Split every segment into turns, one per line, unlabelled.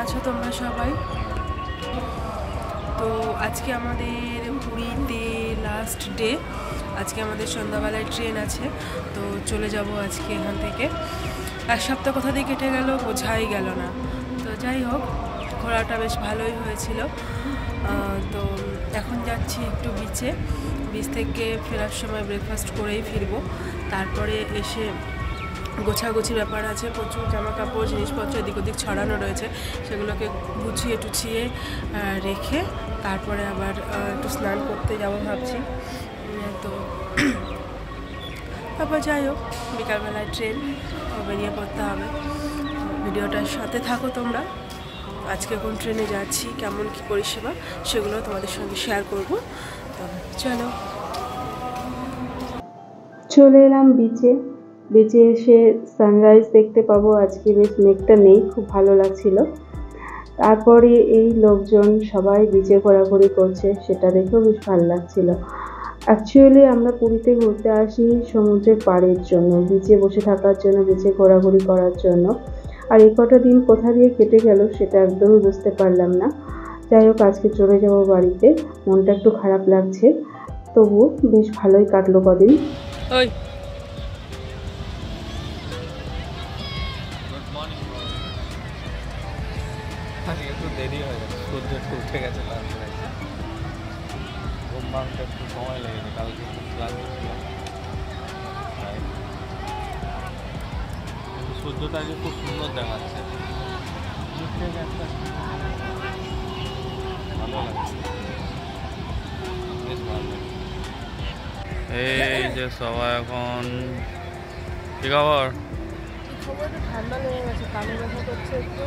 আছো তোমরা সবাই? তো আজকে আমাদের পুরীতে লাস্ট ডে। আজকে আমাদের সন্ধ্যাবেলায় ট্রেন আছে, তো চলে যাব আজকে এখান থেকে। এক সপ্তাহ কোথা দিয়ে কেটে গেল বোঝাই গেল না। তো যাই হোক, ঘোরাটা বেশ ভালোই হয়েছিল। তো এখন যাচ্ছি একটু বিচে। বিচ থেকে ফেরার সময় ব্রেকফাস্ট করেই ফিরবো। তারপরে এসে গোছাগুছি ব্যাপার আছে, প্রচুর জামা কাপড় জিনিসপত্র এদিক ওদিক ছড়ানো রয়েছে, সেগুলোকে গুছিয়ে টুছিয়ে রেখে তারপরে আবার একটু স্নান করতে যাবো ভাবছি। তো তারপর যাই হোক, বিকালবেলায় ট্রেন, বেরিয়ে পড়তে হবে। ভিডিওটার সাথে থাকো তোমরা। আজকে কোন ট্রেনে যাচ্ছি, কেমন কী পরিষেবা, সেগুলো তোমাদের সঙ্গে শেয়ার করবো। তো চলো,
চলে এলাম বিচে। বিচে এসে সানরাইজ দেখতে পাবো। আজকে বেশ মেঘটা নেই, খুব ভালো লাগছিল। তারপরে এই লোকজন সবাই বিচে ঘোরাঘুরি করছে, সেটা দেখেও বেশ ভালো লাগছিল। অ্যাকচুয়ালি আমরা পুরীতে ঘুরতে আসি সমুদ্রের পাড়ের জন্য, বিচে বসে থাকার জন্য, বিচে ঘোরাঘুরি করার জন্য। আর এই কটা দিন কোথা দিয়ে কেটে গেল সেটা একদমই বুঝতে পারলাম না। যাই হোক, আজকে চলে যাব বাড়িতে। মনটা একটু খারাপ লাগছে, তবু বেশ ভালোই কাটলো কদিন।
ওই
একটু দেরি হয়ে গেছে, সূর্য একটু উঠে গেছে, তারপরে ঘুম ভাঙতে একটু সময় লেগেছে। কালকে খুব ক্লান্ত ছিল, কিন্তু সূর্যটা আজকে খুব সুন্দর দেখাচ্ছে। ভালো লাগছে, বেশ ভালো লাগছে। এই যে সবাই এখন কি খবর?
ঠান্ডা লেগে গেছে, কানে ব্যথা করছে একটু।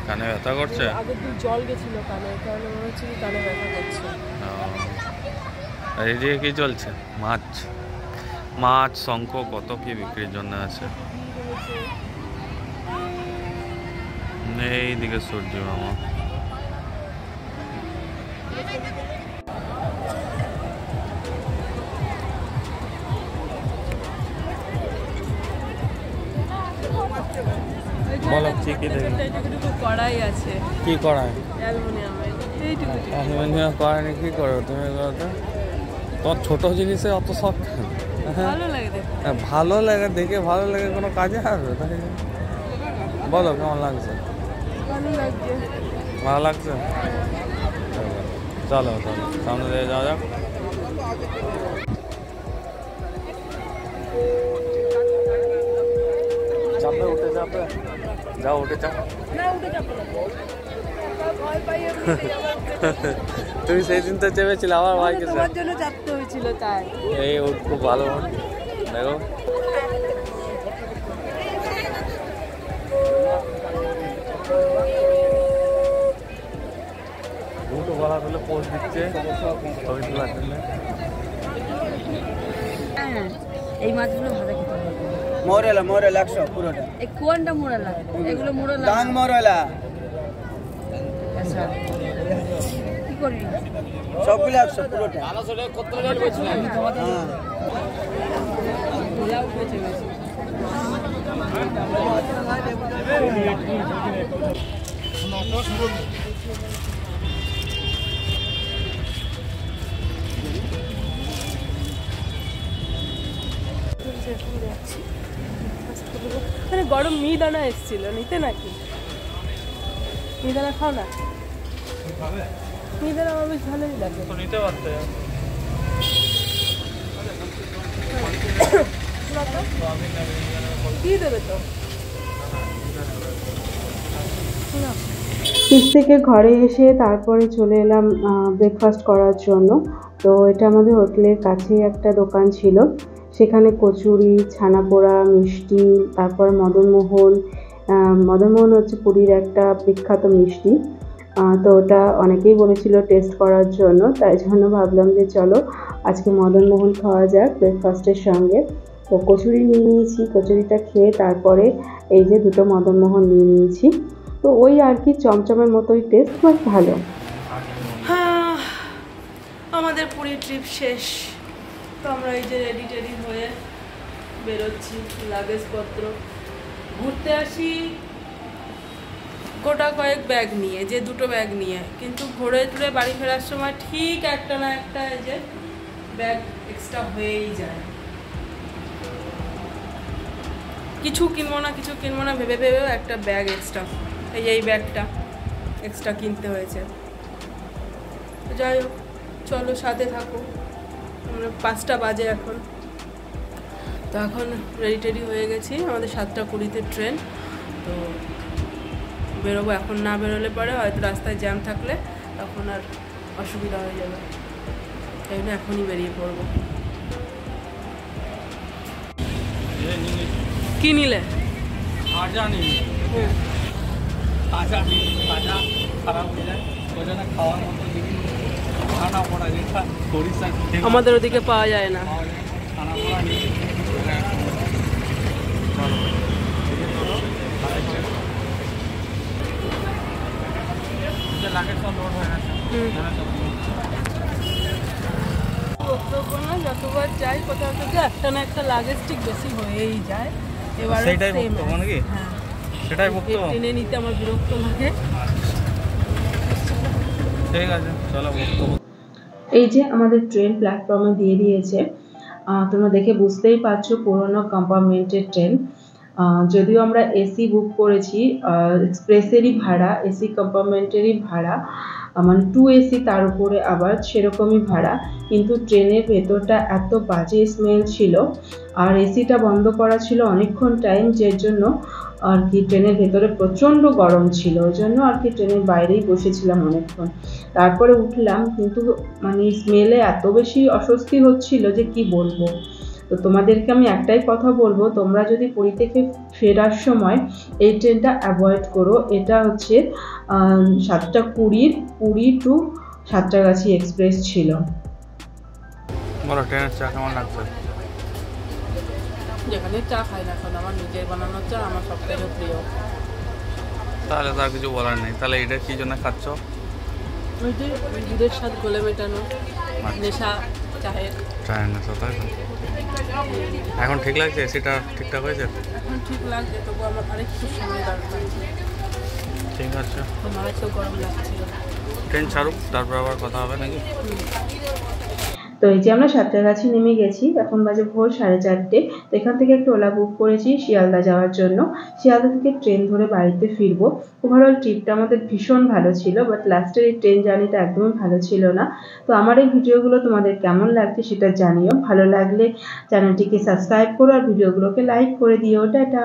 কানে ব্যথা করছে?
আগের দিন জল গেছিল কানে, কারণে মনে হচ্ছে কি কানে ব্যথা করছে।
আর এদিকে কি চলছে? মাছ মাছ শঙ্খ কত কি বিক্রির জন্য আছে। এইদিকে সূর্য মামা। বলো কি কি দেখি?
কড়াই আছে।
কি কড়াই?
অ্যালুমিনিয়ামের।
অ্যালুমিনিয়াম কড়াই কি করো তুমি? তোমার ছোট জিনিসে অত শখ?
ভালো লাগে দেখতে।
ভালো লাগে দেখে, ভালো লাগে কোনো কাজে আসবে তাই? বলো কেমন লাগছে?
ভালো লাগছে।
ভালো লাগছে? চলো চলো সামনে দিয়ে যাওয়া যাক। চাপে উঠে যাবে, যাও উঠে যাও। তুমি সেই দিন তো চেপেছিলে, আমার ভাইকে
তোমার জন্য চাপতে হয়েছিল তাই।
এই উঠ, খুব ভালো উঠ, দেখো। দুটো গলা তুলে পোজ দিচ্ছে ছবি তোলার জন্য।
এই মাছগুলো ভালো খেতে হবে।
মোরেলা মোরেলা 100 পুরোটা।
এই কোনটা মোড়ালা? এগুলো মোড়ালা।
ডাং মোরেলা
আচ্ছা, কি করবি?
সবগুলো 100 পুরোটা।
আলাসলে কত রেট বলছিলেন?
হ্যাঁ,
ধুলা উঠেছে বেশি। মানে গরম মিহিদানা এসেছিল, নিতে নাকি? মিহিদানা খাও না? মিহিদানা আমার বেশ ভালোই লাগে।
নিতে পারতে
দিয়ে দেবে তো।
বিচ থেকে ঘরে এসে তারপরে চলে এলাম ব্রেকফাস্ট করার জন্য। তো এটা আমাদের হোটেলের কাছেই একটা দোকান ছিল, সেখানে কচুরি, ছানা পোড়া, মিষ্টি, তারপর মদনমোহন। মদনমোহন হচ্ছে পুরীর একটা বিখ্যাত মিষ্টি। তো ওটা অনেকেই বলেছিল টেস্ট করার জন্য, তাই জন্য ভাবলাম যে চলো আজকে মদনমোহন খাওয়া যাক ব্রেকফাস্টের সঙ্গে। তো কচুরি নিয়ে নিয়েছি, কচুরিটা খেয়ে তারপরে এই যে দুটো মদনমোহন নিয়ে নিয়েছি। তো ওই আর কি চমচমের মতোই টেস্ট, বাট ভালো।
হ্যাঁ, আমাদের পুরী ট্রিপ শেষ। তো আমরা এই যে রেডি টেডি হয়ে বেরোচ্ছি, লাগেজপত্র ঘুরতে আসি গোটা কয়েক ব্যাগ নিয়ে, যে 2টো ব্যাগ নিয়ে, কিন্তু ঘুরে টুরে বাড়ি ফেরার সময় ঠিক একটা না একটা এই যে ব্যাগ এক্সট্রা হয়েই যায়। কিছু কিনবো না ভেবে ভেবেও একটা ব্যাগ এক্সট্রা, এই ব্যাগটা এক্সট্রা কিনতে হয়েছে। যাই হোক, চলো সাথে থাকো। আমরা 5টা বাজে এখন, তো এখন রেডি হয়ে গেছি। আমাদের 7:20-তে ট্রেন, তো বেরোবো। এখন না বেরোলে পরে হয়তো রাস্তায় জ্যাম থাকলে তখন আর অসুবিধা হয়ে যাবে, তাই জন্য এখনই বেরিয়ে পড়বো। কি নিলে?
খাজা নেই, খাজা খারাপ হয়ে যায়, ওই জন্য খাওয়ার মতো জিনিস খানা পড়া যেটা সরিষা
আমাদের ওদিকে পাওয়া যায় না।
খানা পড়া নেই। লাগে সব লোড হয়ে গেছে।
যতবার যাই কোথাও থেকে একটা না একটা লাগেজ ঠিক বেশি হয়েই যায়। এবার
সেটাই বক্তব্য নাকি?
হ্যাঁ,
সেটাই বক্তব্য।
টেনে নিতে আমার বিরক্ত লাগে।
ঠিক আছে, চলো বক্তব্য।
এই যে আমাদের ট্রেন প্ল্যাটফর্মে দিয়ে দিয়েছে। তোমরা দেখে বুঝতেই পারছো পুরোনো কম্পার্টমেন্টের ট্রেন। যদিও আমরা এসি বুক করেছি, এক্সপ্রেসেরই ভাড়া, এসি কম্পার্টমেন্টেরই ভাড়া, মানে 2 এসি, তার উপরে আবার সেরকমই ভাড়া। কিন্তু ট্রেনের ভেতরটা এত বাজে স্মেল ছিল, আর এসিটা বন্ধ করা ছিল অনেকক্ষণ টাইম, যার জন্য আর কি ট্রেনের ভেতরে প্রচণ্ড গরম ছিল। ওই জন্য আর কি ট্রেনের বাইরেই বসেছিলাম অনেকক্ষণ। তারপরে উঠলাম, কিন্তু মানে স্মেলে এত বেশি অস্বস্তি হচ্ছিল যে কি বলবো। তো তোমাদেরকে আমি একটাই কথা বলবো, তোমরা যদি পুরী থেকে ফেরার সময় এই ট্রেনটা অ্যাভয়েড করো। এটা হচ্ছে 7:20 পুরী টু সাঁতরাগাছি এক্সপ্রেস ছিল।
বলো, ট্রেনের চা কেমন লাগছে?
যেখানে চা খাই না এখন, আমার নিজের বানানো চা আমার সবথেকে প্রিয়।
তাহলে তার কিছু বলার নেই। তাহলে এটা কি জন্য খাচ্ছ?
ওই যে দুধের স্বাদ গলে মেটানো নেশা চায়ের।
চায়ের নেশা, তাই তো? এখন ঠিক লাগছে? এসিটা ঠিকঠাক হয়েছে?
এখন ঠিক লাগছে, তবু আমার আরেকটু সময় দরকার।
ঠিক আছে,
আমার একটু গরম লাগছিল।
ট্রেন ছাড়ুক, তারপর আবার কথা হবে নাকি?
তো এই যে আমরা সাঁতরাগাছি নেমে গেছি, এখন বাজে ভোর 4:30। তো এখান থেকে একটা ওলা বুক করেছি শিয়ালদা যাওয়ার জন্য। শিয়ালদা থেকে ট্রেন ধরে বাড়িতে ফিরবো। ওভারঅল ট্রিপটা আমাদের ভীষণ ভালো ছিল, বাট লাস্টের এই ট্রেন জার্নিটা একদমই ভালো ছিল না। তো আমার এই ভিডিওগুলো তোমাদের কেমন লাগছে সেটা জানিও। ভালো লাগলে চ্যানেলটিকে সাবস্ক্রাইব করো আর ভিডিওগুলোকে লাইক করে দিও। টাটা।